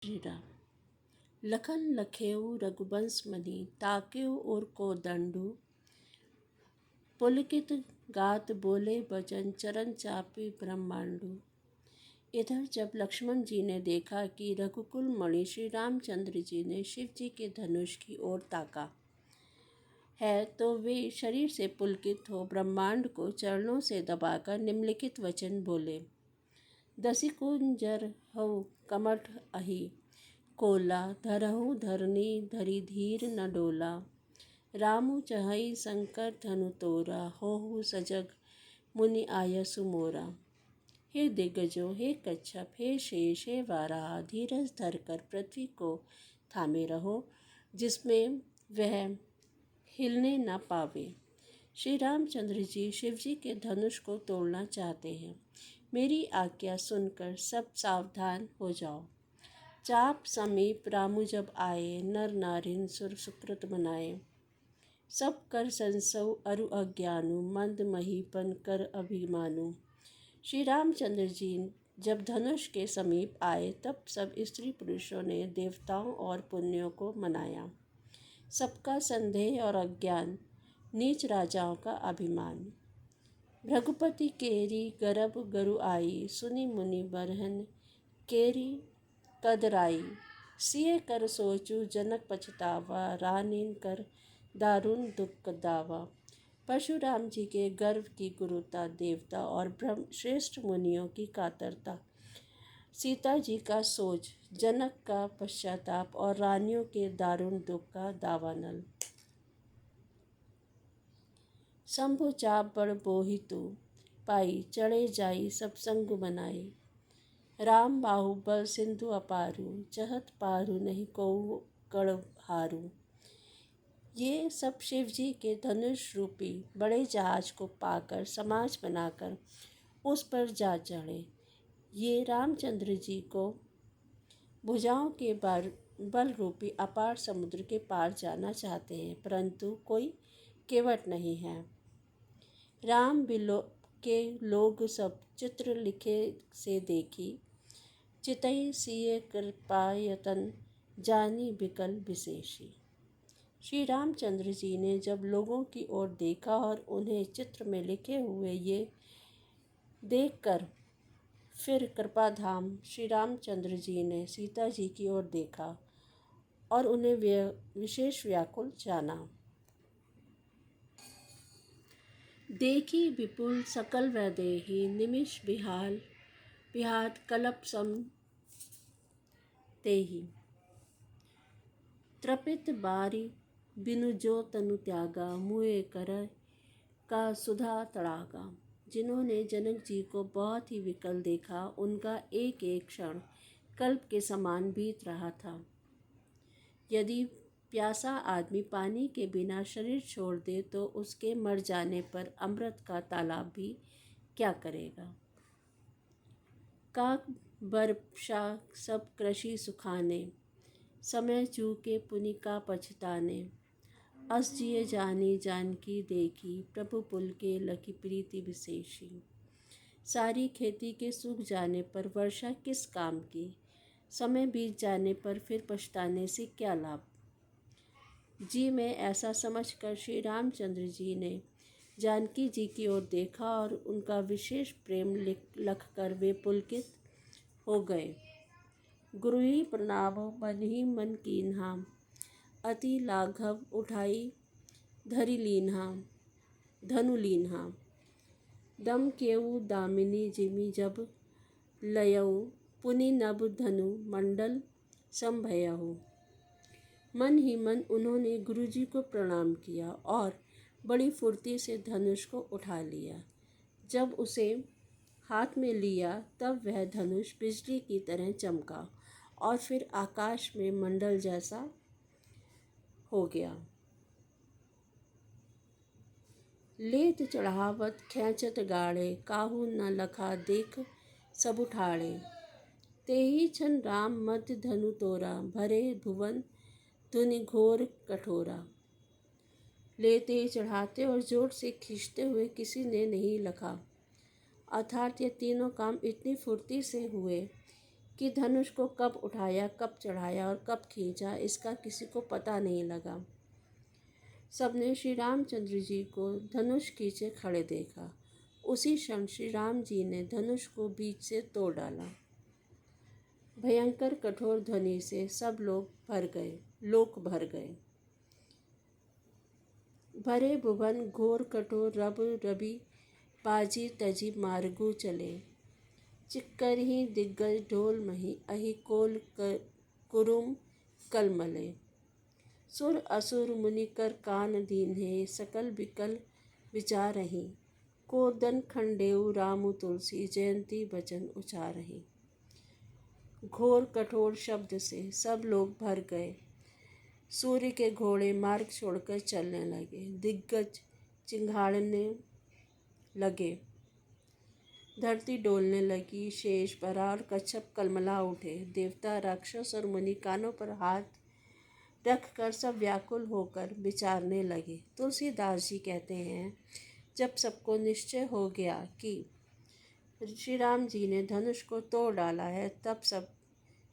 श्री राम। लखन लखेऊ रघुवंश मणि ताकेऊ और को दंडु पुलकित गात बोले भजन चरण चापी ब्रह्मांडु। इधर जब लक्ष्मण जी ने देखा कि रघुकुल मणि श्री रामचंद्र जी ने शिव जी के धनुष की ओर ताका है तो वे शरीर से पुलकित हो ब्रह्मांड को चरणों से दबाकर निम्नलिखित वचन बोले। दसिकुंजर हऊ कमठ अहि कोला धरहु धरनी धरि धीर न डोला। रामु चहई शंकर धनु तोरा होहु सजग मुनि आयसु मोरा। हे दिग्गजों, हे कच्छप, हे शेष, हे वाराह, धीरज धरकर पृथ्वी को थामे रहो जिसमें वह हिलने न पावे। श्री रामचंद्र जी शिव जी के धनुष को तोड़ना चाहते हैं। मेरी आज्ञा सुनकर सब सावधान हो जाओ। चाप समीप रामु जब आए नर नारिन सुर सुकृत मनाए। सब कर संसव अरु अज्ञानु मंद महीपन कर अभिमानु। श्री रामचंद्र जी जब धनुष के समीप आए तब सब स्त्री पुरुषों ने देवताओं और पुण्यों को मनाया। सबका संदेह और अज्ञान, नीच राजाओं का अभिमान। रघुपति केरी गर्भ गरु आई सुनि मुनि बरहन केरी कदराई। सिए कर सोचू जनक पछतावा रानीन कर दारुण दुख दावा। परशुराम जी के गर्व की गुरुता, देवता और ब्रह्म श्रेष्ठ मुनियों की कातरता, सीता जी का सोच, जनक का पश्चाताप और रानियों के दारुण दुख का दावानल। शंभु चाप बड़ बोहितु पाई चढ़े जाई सब संग बनाई। राम बाहुबल सिंधु अपारू चहत पारू नहीं को गढ़ हारू। ये सब शिव जी के धनुष रूपी बड़े जहाज को पाकर समाज बनाकर उस पर जा चढ़े। ये रामचंद्र जी को भुजाओं के बल रूपी अपार समुद्र के पार जाना चाहते हैं, परंतु कोई केवट नहीं है। राम बिलो के लोग सब चित्र लिखे से देखी चितई सिए कृपा यतन जानी बिकल विशेषी। श्री रामचंद्र जी ने जब लोगों की ओर देखा और उन्हें चित्र में लिखे हुए ये देखकर फिर कृपाधाम श्री रामचंद्र जी ने सीता जी की ओर देखा और उन्हें विशेष व्याकुल जाना। देखी विपुल सकल वैदेही निमिष बिहात कलप सम तेहि। त्रपित बारी बिनु जो तनु त्यागा मुए कर का सुधा तड़ागा। जिन्होंने जनक जी को बहुत ही विकल देखा उनका एक एक क्षण कल्प के समान बीत रहा था। यदि प्यासा आदमी पानी के बिना शरीर छोड़ दे तो उसके मर जाने पर अमृत का तालाब भी क्या करेगा। काक बरसा सब कृषि सुखाने समय चूके पुनि का पछताने। अस जिए जानी जानकी देखी प्रभु पुल के लखी प्रीति विशेषी। सारी खेती के सूख जाने पर वर्षा किस काम की, समय बीत जाने पर फिर पछताने से क्या लाभ। जी में ऐसा समझकर श्री रामचंद्र जी ने जानकी जी की ओर देखा और उनका विशेष प्रेम लख कर वे पुलकित हो गए। गुरु ही प्रणाम मन ही मन कीन्हा अति लाघव उठाई धरि लीन्हा धनु लीन्हा। दम केऊ दामिनी जिमि जब लयऊ पुनि नभ धनु मंडल संभयहु। मन ही मन उन्होंने गुरुजी को प्रणाम किया और बड़ी फुर्ती से धनुष को उठा लिया। जब उसे हाथ में लिया तब वह धनुष बिजली की तरह चमका और फिर आकाश में मंडल जैसा हो गया। लेत चढ़ावत खेचत गाड़े काहू न लखा देख सब ठाड़े। तेहि छन राम मध्य धनु तोरा भरे भुवन धुनि घोर कठोरा। लेते चढ़ाते और जोर से खींचते हुए किसी ने नहीं लखा, अर्थात ये तीनों काम इतनी फुर्ती से हुए कि धनुष को कब उठाया, कब चढ़ाया और कब खींचा, इसका किसी को पता नहीं लगा। सबने श्री रामचंद्र जी को धनुष खींचे खड़े देखा। उसी क्षण श्री राम जी ने धनुष को बीच से तोड़ डाला। भयंकर कठोर ध्वनि से सब लोग लोक भर गए। भरे भुवन घोर कठोर रब रवि बाजी तजी मार्गु चले। चिक्कर ही दिग्गज ढोल मही अहि कोल कुरुम कलमले। सुर असुर मुनि कर कान दीन्हे सकल विकल विचारहि। कोदन खंडेउ रामु तुलसी जयंती वचन उचारहि। घोर कठोर शब्द से सब लोग भर गए। सूर्य के घोड़े मार्ग छोड़कर चलने लगे। दिग्गज चिंघाड़ने लगे। धरती डोलने लगी। शेष बराल कच्छप कलमला उठे। देवता राक्षस और मुनि कानों पर हाथ रखकर सब व्याकुल होकर विचारने लगे। तुलसीदास जी कहते हैं, जब सबको निश्चय हो गया कि श्री राम जी ने धनुष को तोड़ डाला है, तब सब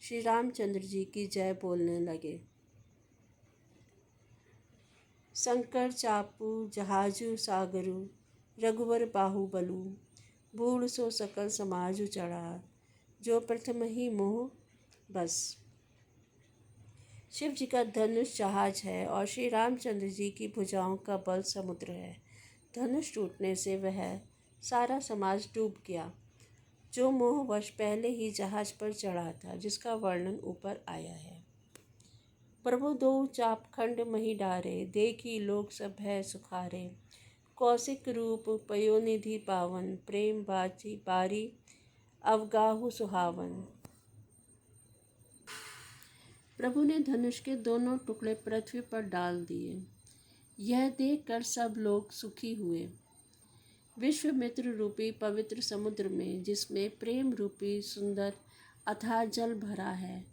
श्री रामचंद्र जी की जय बोलने लगे। शंकर चापू जहाजु सागरु रघुवर बाहुबलु। बूढ़ सो सकल समाजु चढ़ा जो प्रथम ही मोह बस। शिव जी का धनुष जहाज है और श्री रामचंद्र जी की भुजाओं का बल समुद्र है। धनुष टूटने से वह सारा समाज डूब गया जो मोहवश पहले ही जहाज पर चढ़ा था, जिसका वर्णन ऊपर आया है। प्रभु दो चाप खंड मही डारे देखी लोग सब है सुखारे। कौशिक रूप पयोनिधि पावन प्रेम बाची बारी अवगाहु सुहावन। प्रभु ने धनुष के दोनों टुकड़े पृथ्वी पर डाल दिए। यह देखकर सब लोग सुखी हुए। विश्वामित्र रूपी पवित्र समुद्र में, जिसमें प्रेम रूपी सुंदर अथाह जल भरा है,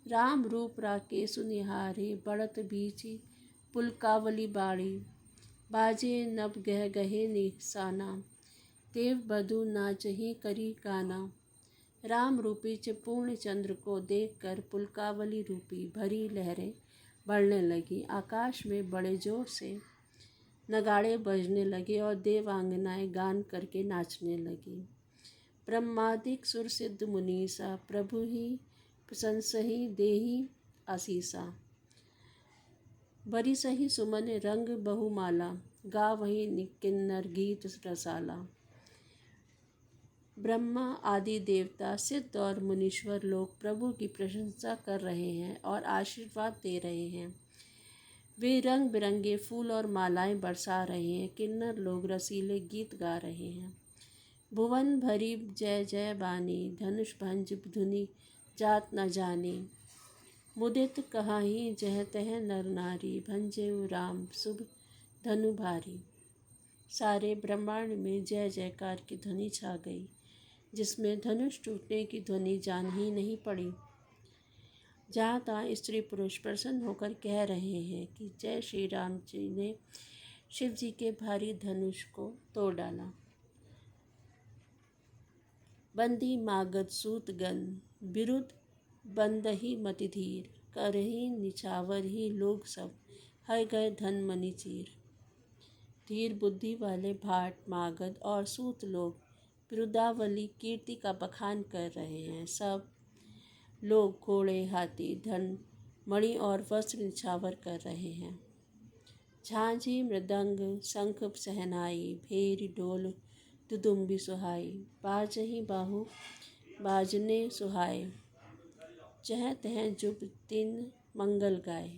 राम रूप राकेश निहारे बढ़त बीची पुलकावली बाड़ी। बाजे नभ गह गहे निशाना देव बधु नाचही करी गाना। राम रूपी पूर्ण चंद्र को देखकर पुलकावली रूपी भरी लहरें बढ़ने लगी। आकाश में बड़े जोर से नगाड़े बजने लगे और देवांगनाएं गान करके नाचने लगी। ब्रह्मादिक सुर सिद्ध मुनीसा प्रभु ही प्रशंसहि देहि आसीसा। बरी सही सुमन रंग बहुमाला गा वही किन्नर गीत रसाला। ब्रह्मा आदि देवता सिद्ध और मुनीश्वर लोग प्रभु की प्रशंसा कर रहे हैं और आशीर्वाद दे रहे हैं। वे रंग बिरंगे फूल और मालाएं बरसा रहे हैं। किन्नर लोग रसीले गीत गा रहे हैं। भुवन भरी जय जय बानी धनुष भंज धुनि जात न जानी। मुदित कहाही जह तह नर नारी भंजेउ राम शुभ धनु भारी। सारे ब्रह्मांड में जय जयकार की ध्वनि छा गई, जिसमें धनुष टूटने की ध्वनि जान ही नहीं पड़ी। जहाँ तहाँ स्त्री पुरुष प्रसन्न होकर कह रहे हैं कि जय श्री राम जी ने शिव जी के भारी धनुष को तोड़ डाला। बंदी मागध सूत गन विरुद्ध बंदही मति धीर। करही निछावर ही लोग सब है गए धन मनि चीर। धीर बुद्धि वाले भाट मागध और सूत लोग विरुद्धावली कीर्ति का बखान कर रहे हैं। सब लोग घोड़े हाथी धन मणि और वस्त्र निछावर कर रहे हैं। झांझी मृदंग शंख सहनाई भेरी ढोल दुदुम्बी सुहाई। बाजही बाहु बाजने सुहाए जह तह जुब दिन मंगल गाए।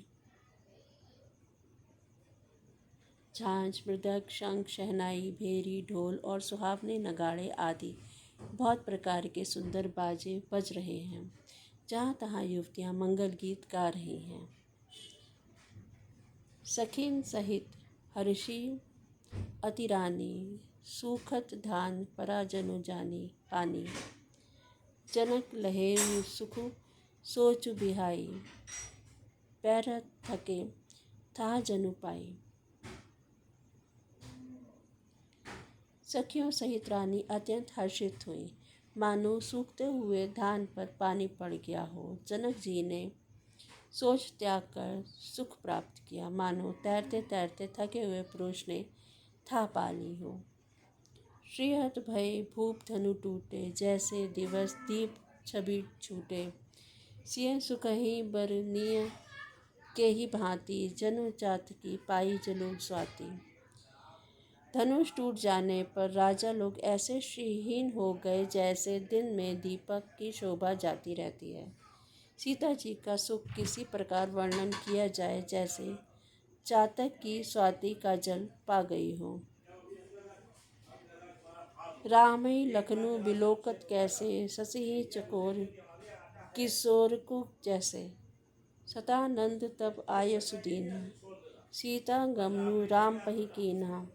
झांझ मृदंग शंख शहनाई भेरी ढोल और सुहावने नगाड़े आदि बहुत प्रकार के सुंदर बाजे बज रहे हैं। जहाँ तहाँ युवतियाँ मंगल गीत गा रही हैं। सखीन सहित हर्षी अतिरानी सुखत धान पराजनु जानी पानी। जनक लहे सुख सोच बिहाई पैर थके था जनु पाई। सखियों सहित रानी अत्यंत हर्षित हुई। मानो सूखते हुए धान पर पानी पड़ गया हो। जनक जी ने सोच त्याग कर सुख प्राप्त किया, मानो तैरते तैरते थके हुए पुरुष ने था पा ली हो। श्रीहत भय भूप धनु टूटे, जैसे दिवस दीप छवि छूटे। सिय सुखहि बरनिय के ही भांति, जनु चातकी पाई जलु स्वाति। धनुष टूट जाने पर राजा लोग ऐसे श्रीहीन हो गए जैसे दिन में दीपक की शोभा जाती रहती है। सीता जी का सुख किसी प्रकार वर्णन किया जाए जैसे चातक की स्वाति का जल पा गई हो। रामई लखनऊ बिलोकत कैसे, शशि चकोर किशोर को जैसे। सतानंद तब आय सुदीना, सीता गमनु राम पही कीन्हा।